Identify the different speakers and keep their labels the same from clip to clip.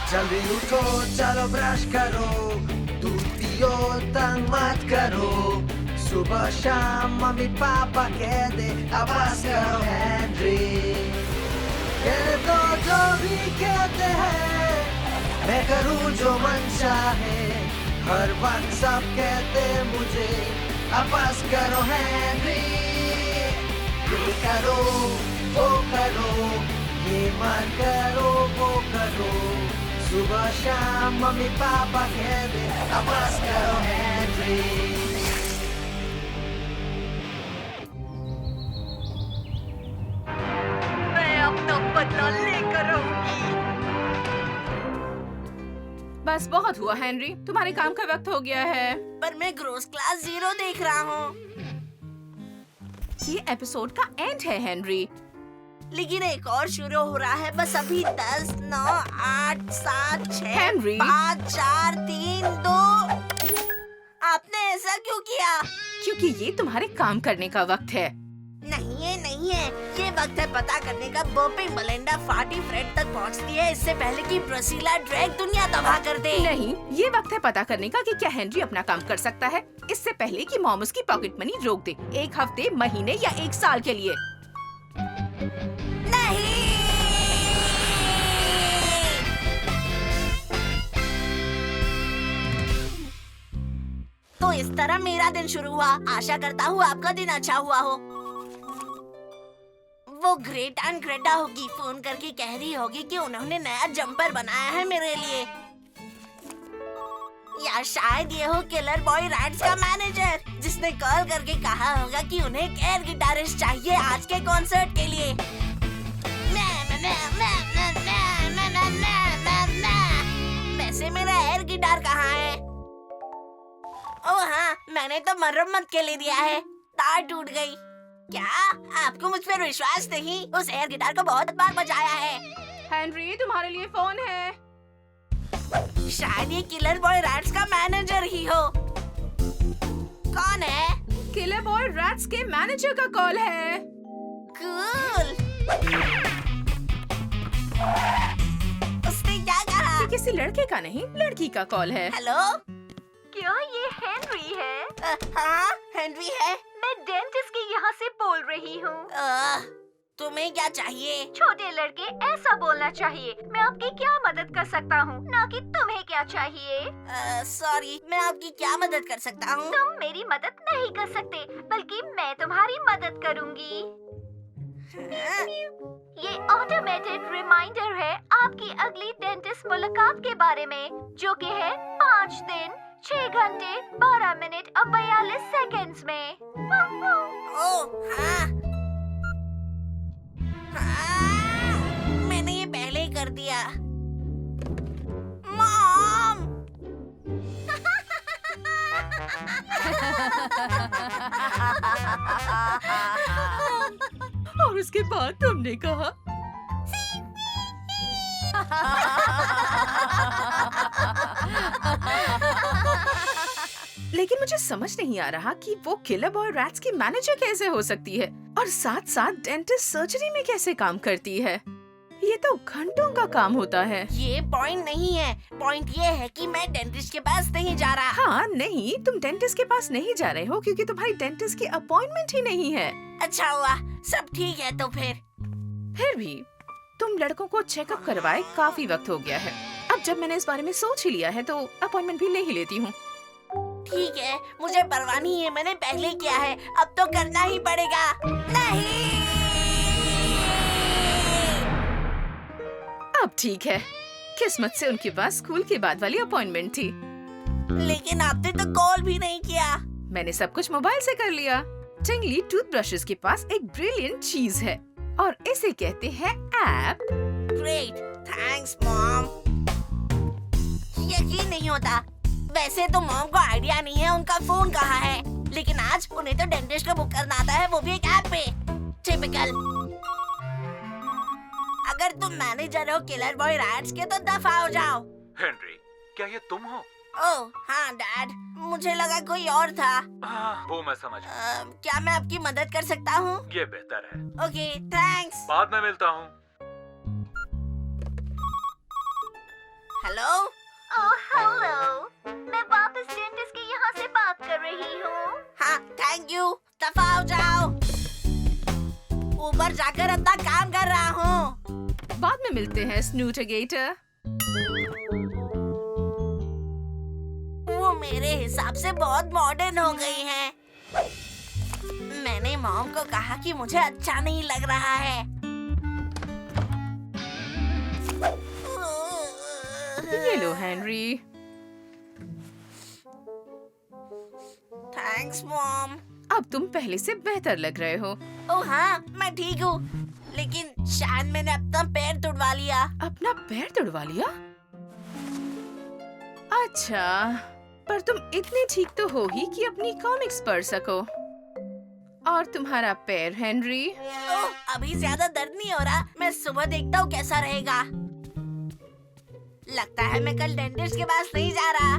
Speaker 1: जल्दी उठो चलो ब्रश करो, दूध पियो तंग मत करो, सुबह शाम मम्मी पापा कह दे अब बस करो हेनरी। कहने दो जो भी कहते हैं, मैं करूँ जो मन चाहे, हर वक्त सब कहते मुझे अब बस करो हेनरी। ये करो वो करो, ये मत करो वो करो, सुबह शाम मम्मी पापा कह दे अब बस करो हेनरी।
Speaker 2: मैं अपना बदला लेकर रहूंगी।
Speaker 3: बस बहुत हुआ हेनरी, तुम्हारे काम का वक्त हो गया है।
Speaker 2: पर मैं ग्रोस क्लास 0 देख रहा हूँ।
Speaker 3: ये एपिसोड का एंड है हेनरी।
Speaker 2: लेकिन एक और शुरू हो रहा है। बस अभी 10, 9, 8, 7, 6,
Speaker 3: हेनरी।
Speaker 2: 5, 4, 3, 2। आपने ऐसा क्यों किया?
Speaker 3: क्योंकि ये तुम्हारे काम करने का वक्त है।
Speaker 2: नहीं है। ये वक्त है पता करने का। बर्पिंग मेलिंडा फाटी फ्रेड तक पहुंचती है इससे पहले कि प्रिसिला ड्रैग दुनिया तबाह कर दे।
Speaker 3: नहीं, ये वक्त है पता करने का कि क्या हेनरी अपना काम कर सकता है इससे पहले कि मॉम उसकी पॉकेट मनी रोक दे, 1 हफ्ते, महीने या 1 साल के लिए।
Speaker 2: नहीं। तो इस तरह मेरा दिन शुरू हुआ। आशा करता हूँ आपका दिन अच्छा हुआ हो। वो ग्रेट एंड ग्रेटा होगी, फोन करके कह रही होगी कि उन्होंने नया जंपर बनाया है मेरे लिए। या शायद ये हो किलर बॉय रैट्स का मैनेजर, जिसने कॉल करके कहा होगा कि उन्हें एक एयर गिटारिस्ट चाहिए आज के कॉन्सर्ट के लिए। वैसे मेरा एयर गिटार कहाँ है? ओह हाँ, मैंने तो मरम्मत के लिए दिया है। तार टूट गई। क्या आपको मुझ पर विश्वास नहीं? उस एयर गिटार को बहुत बार बजाया है।
Speaker 3: हेनरी, तुम्हारे लिए फोन है।
Speaker 2: शायद ये किलर बॉय रैट्स का मैनेजर ही हो। कौन है?
Speaker 3: किलर बॉय रैट्स के मैनेजर का कॉल है।
Speaker 2: कूल। उसने क्या कहा?
Speaker 3: ये किसी लड़के का नहीं, लड़की का कॉल है।
Speaker 2: हेलो,
Speaker 4: क्या ये हेनरी है?
Speaker 2: हाँ हेनरी है।
Speaker 4: मैं डेंटिस्ट के यहाँ से बोल रही हूँ।
Speaker 2: तुम्हें क्या चाहिए?
Speaker 4: छोटे लड़के ऐसा बोलना चाहिए। मैं आपकी क्या मदद कर सकता हूँ, ना कि तुम्हें क्या चाहिए।
Speaker 2: सॉरी, मैं आपकी क्या मदद कर सकता हूँ?
Speaker 4: तुम मेरी मदद नहीं कर सकते, बल्कि मैं तुम्हारी मदद करूँगी। ये ऑटोमेटेड रिमाइंडर है आपकी अगली डेंटिस्ट मुलाकात के बारे में, जो कि है 5 दिन, 6 घंटे, 12 मिनट और 42 सेकंड्स में।
Speaker 2: ओह हाँ। हाँ, मैंने ये पहले ही कर दिया। मॉम।
Speaker 3: और उसके बाद तुमने कहा लेकिन मुझे समझ नहीं आ रहा कि वो किलर बॉय रैट्स की मैनेजर कैसे हो सकती है और साथ साथ डेंटिस्ट सर्जरी में कैसे काम करती है। ये तो घंटों का काम होता है।
Speaker 2: ये पॉइंट नहीं है। पॉइंट ये है कि मैं डेंटिस्ट के पास नहीं जा रहा।
Speaker 3: हाँ नहीं, तुम डेंटिस्ट के पास नहीं जा रहे हो क्योंकि तुम्हारी डेंटिस्ट की अपॉइंटमेंट ही नहीं है।
Speaker 2: अच्छा हुआ, सब ठीक है तो
Speaker 3: फिर भी तुम लड़कों को चेकअप करवाए काफी वक्त हो गया है। अब जब मैंने इस बारे में सोच ही लिया है तो अपॉइंटमेंट भी ले ही लेती हूँ।
Speaker 2: ठीक है, मुझे परवाह नहीं है, मैंने पहले किया है, अब तो करना ही पड़ेगा। नहीं।
Speaker 3: अब ठीक है, किस्मत से उनके पास स्कूल के बाद वाली अपॉइंटमेंट थी।
Speaker 2: लेकिन आपने तो कॉल भी नहीं किया।
Speaker 3: मैंने सब कुछ मोबाइल से कर लिया। टिंगली टूथब्रशेस के पास एक ब्रिलियंट चीज है और इसे कहते हैं ऐप।
Speaker 2: Great, thanks mom. यकीन नहीं होता। वैसे तो मॉम को आइडिया नहीं है उनका फोन कहाँ है, लेकिन आज उन्हें तो डेंटिस्ट का बुक करना आता है, वो भी एक ऐप पे। टिपिकल। अगर तुम मैनेजर हो किलर बॉय रैट्स के तो दफा हो जाओ।
Speaker 5: हेनरी, क्या ये तुम हो?
Speaker 2: ओह हाँ डैड, मुझे लगा कोई और था।
Speaker 5: वो मैं समझ गया।
Speaker 2: क्या मैं आपकी मदद कर सकता हूँ?
Speaker 5: ये बेहतर है।
Speaker 2: Okay thanks.
Speaker 5: बाद में मिलता हूँ।
Speaker 2: हेलो।
Speaker 4: ओह हेलो, मैं वापस डेंटिस्ट के यहाँ से बात कर रही हूँ।
Speaker 2: हाँ, थैंक यू। दफा हो जाओ। ऊपर जाकर अपना काम कर रहा हूँ।
Speaker 3: बाद में मिलते हैं स्नूटरगेटर।
Speaker 2: वो मेरे हिसाब से बहुत मॉडर्न हो गई है। मैंने मॉम को कहा कि मुझे अच्छा नहीं लग रहा है।
Speaker 3: ये लो हेनरी।
Speaker 2: Thanks mom.
Speaker 3: अब तुम पहले से बेहतर लग रहे हो।
Speaker 2: ओह हाँ, मैं ठीक हूँ। लेकिन शायद मैंने अपना पैर तुड़वा लिया।
Speaker 3: अपना पैर तुड़वा लिया? अच्छा, पर तुम इतने ठीक तो हो ही कि अपनी कॉमिक्स पढ़ सको। और तुम्हारा पैर हेनरी?
Speaker 2: ओह, अभी ज्यादा दर्द नहीं हो रहा। मैं सुबह देखता हूँ कैसा रहेगा। लगता है मैं कल डेंटिस्ट के पास नहीं जा रहा।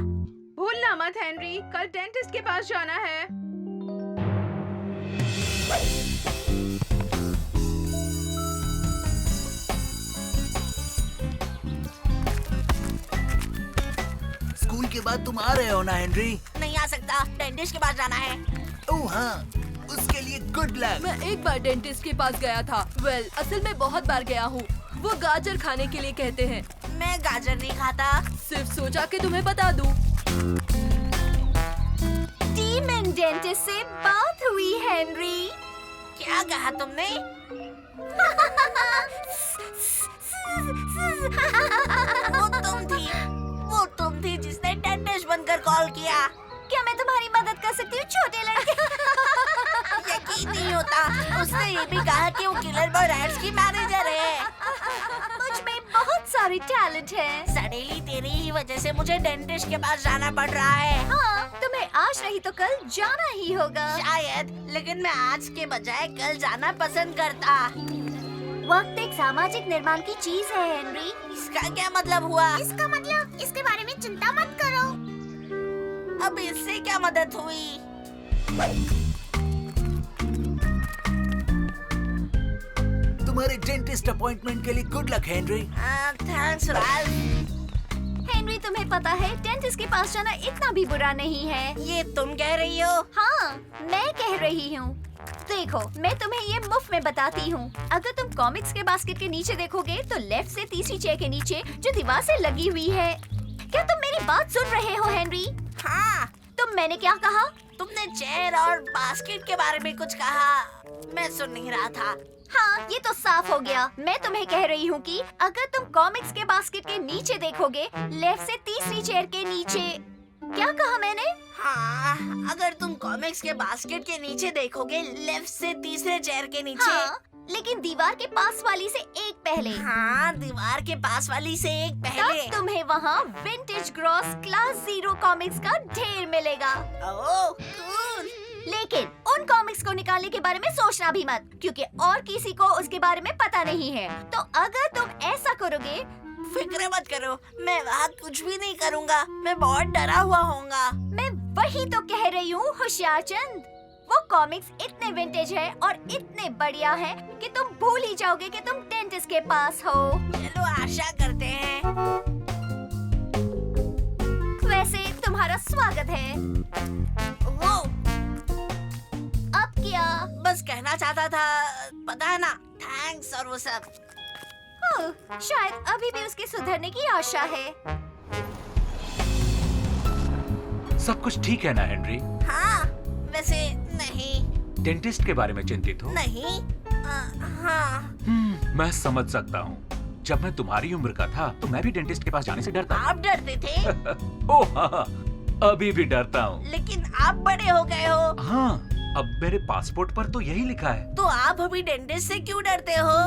Speaker 3: भूलना मत हेनरी, कल डेंटिस्ट के पास जाना है।
Speaker 1: स्कूल के बाद तुम आ रहे हो ना हेनरी?
Speaker 2: नहीं आ सकता, डेंटिस्ट के पास जाना है।
Speaker 1: ओह हाँ, उसके लिए गुड लक।
Speaker 6: मैं एक बार डेंटिस्ट के पास गया था। असल में बहुत बार गया हूँ। वो गाजर खाने के लिए कहते हैं।
Speaker 2: मैं गाजर नहीं खाता।
Speaker 6: सिर्फ सोचा कि तुम्हें बता दूं।
Speaker 4: डीमन डेंटिस्ट से बात हुई हेनरी।
Speaker 2: क्या कहा तुमने? वो तुम थी जिसने डेंटिस्ट बनकर कॉल किया।
Speaker 4: क्या मैं तुम्हारी मदद कर सकती हूँ छोटे लड़के?
Speaker 2: यकीन नहीं होता। उसने ये भी कहा कि वो किलर बॉय रैट्स की मैनेजर है।
Speaker 4: मुझ में बहुत सारी टैलेंट है।
Speaker 2: सडेली तेरी ही वजह से मुझे डेंटिस्ट के पास जाना पड़ रहा है।
Speaker 4: हाँ, तुम्हें आज नहीं तो कल जाना ही होगा।
Speaker 2: शायद, लेकिन मैं आज के बजाय कल जाना पसंद करता।
Speaker 4: वक्त एक सामाजिक निर्माण की चीज है हेनरी।
Speaker 2: इसका क्या मतलब हुआ?
Speaker 4: इसका मतलब इसके बारे में चिंता मत करो।
Speaker 2: अब इससे क्या मदद हुई?
Speaker 1: तुम्हारे डेंटिस्ट अपॉइंटमेंट के लिए good luck Henry.
Speaker 2: Thanks Ralph.
Speaker 4: Henry, तुम्हें पता है डेंटिस्ट के पास जाना इतना भी बुरा नहीं है।
Speaker 2: ये तुम कह रही हो?
Speaker 4: हाँ, मैं कह रही हूँ। देखो, मैं तुम्हें ये मुफ्त में बताती हूँ। अगर तुम कॉमिक्स के बास्केट के नीचे देखोगे तो लेफ्ट से तीसरी चेयर के नीचे जो दीवार से लगी हुई है। क्या तुम मेरी बात सुन रहे हो हेनरी?
Speaker 2: हाँ।
Speaker 4: तुम मैंने क्या कहा?
Speaker 2: तुमने चेयर और बास्केट के बारे में कुछ कहा। मैं सुन नहीं रहा था।
Speaker 4: हाँ, ये तो साफ हो गया। मैं तुम्हें कह रही हूँ कि अगर तुम कॉमिक्स के बास्केट के नीचे देखोगे, लेफ्ट से तीसरी चेयर के नीचे। क्या कहा मैंने?
Speaker 2: हाँ, अगर तुम कॉमिक्स के बास्केट के नीचे देखोगे, लेफ्ट से तीसरे चेयर के नीचे।
Speaker 4: हाँ, लेकिन दीवार के पास वाली से एक पहले।
Speaker 2: हाँ, दीवार के पास वाली से एक पहले।
Speaker 4: तब तुम्हें वहाँ विंटेज ग्रॉस क्लास 0 कॉमिक्स का ढेर मिलेगा।
Speaker 2: ओह, कूल।
Speaker 4: लेकिन उन कॉमिक्स को निकालने के बारे में सोचना भी मत, क्योंकि और किसी को उसके बारे में पता नहीं है। तो अगर तुम ऐसा करोगे,
Speaker 2: फिक्र मत करो, मैं वहाँ कुछ भी नहीं करूँगा। मैं बहुत डरा हुआ होऊंगा।
Speaker 4: मैं वही तो कह रही हूँ होशियार चंद। वो कॉमिक्स इतने विंटेज है और इतने बढ़िया है कि तुम भूल ही जाओगे कि तुम डेंटिस्ट के पास हो।
Speaker 2: चलो आशा करते हैं।
Speaker 4: वैसे तुम्हारा स्वागत है।
Speaker 2: वो
Speaker 4: अब क्या?
Speaker 2: बस कहना चाहता था, पता है ना, थैंक्स और वो सब।
Speaker 4: ओह, शायद अभी भी उसके सुधरने की आशा है।
Speaker 5: सब कुछ ठीक है ना हेनरी?
Speaker 2: हाँ, वैसे नहीं।
Speaker 5: डेंटिस्ट के बारे में चिंतित हो?
Speaker 2: नहीं। हाँ।
Speaker 5: मैं समझ सकता हूँ। जब मैं तुम्हारी उम्र का था तो मैं भी डेंटिस्ट के पास जाने से डरता।
Speaker 2: आप डरते थे?
Speaker 5: ओह हाँ, अभी भी डरता हूँ।
Speaker 2: लेकिन आप बड़े हो गए हो।
Speaker 5: हाँ, अब मेरे पासपोर्ट पर तो यही लिखा है।
Speaker 2: तो आप अभी डेंटिस्ट से क्यों डरते हो?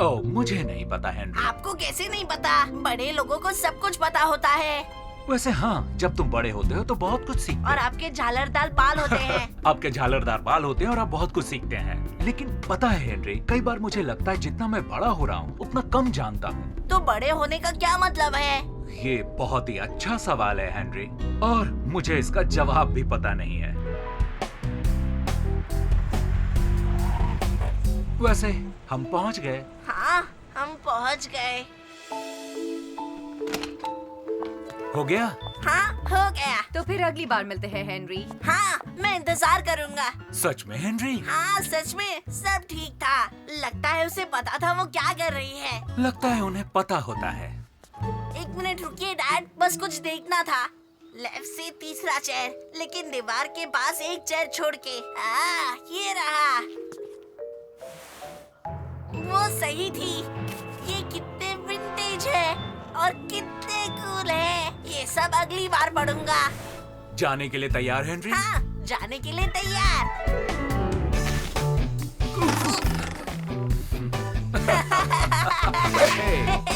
Speaker 5: ओह, मुझे नहीं पता हेनरी।
Speaker 2: आपको कैसे नहीं पता? बड़े लोगों को सब कुछ पता होता है।
Speaker 5: वैसे हाँ, जब तुम बड़े होते हो तो बहुत कुछ सीखते
Speaker 2: और
Speaker 5: हो।
Speaker 2: आपके झालरदार बाल होते हैं।
Speaker 5: आपके झालरदार बाल होते हैं और आप बहुत कुछ सीखते हैं। लेकिन पता है हेनरी, कई बार मुझे लगता है जितना मैं बड़ा हो रहा हूँ उतना कम जानता हूँ।
Speaker 2: तो बड़े होने का क्या मतलब है?
Speaker 5: ये बहुत ही अच्छा सवाल है हेनरी, और मुझे इसका जवाब भी पता नहीं है। वैसे हम पहुँच गए।
Speaker 2: हाँ, हम पहुँच गए।
Speaker 5: हो गया?
Speaker 2: हाँ, हो गया।
Speaker 4: तो फिर अगली बार मिलते हैं हेनरी।
Speaker 2: हाँ, मैं इंतजार करूँगा।
Speaker 5: सच में हेनरी?
Speaker 2: हाँ, सच में सब ठीक था। लगता है उसे पता था वो क्या कर रही है।
Speaker 5: लगता है उन्हें पता होता है।
Speaker 2: एक मिनट रुकिए डैड, बस कुछ देखना था। लेफ्ट से तीसरा चेयर, लेकिन दीवार के पास एक चेयर छोड़ के। ये रहा। वो सही थी। ये कितने विंटेज है और कितने कूल है। ये सब अगली बार पढ़ूंगा।
Speaker 5: जाने के लिए तैयार हेनरी?
Speaker 2: हाँ, जाने के लिए तैयार।
Speaker 5: Hey!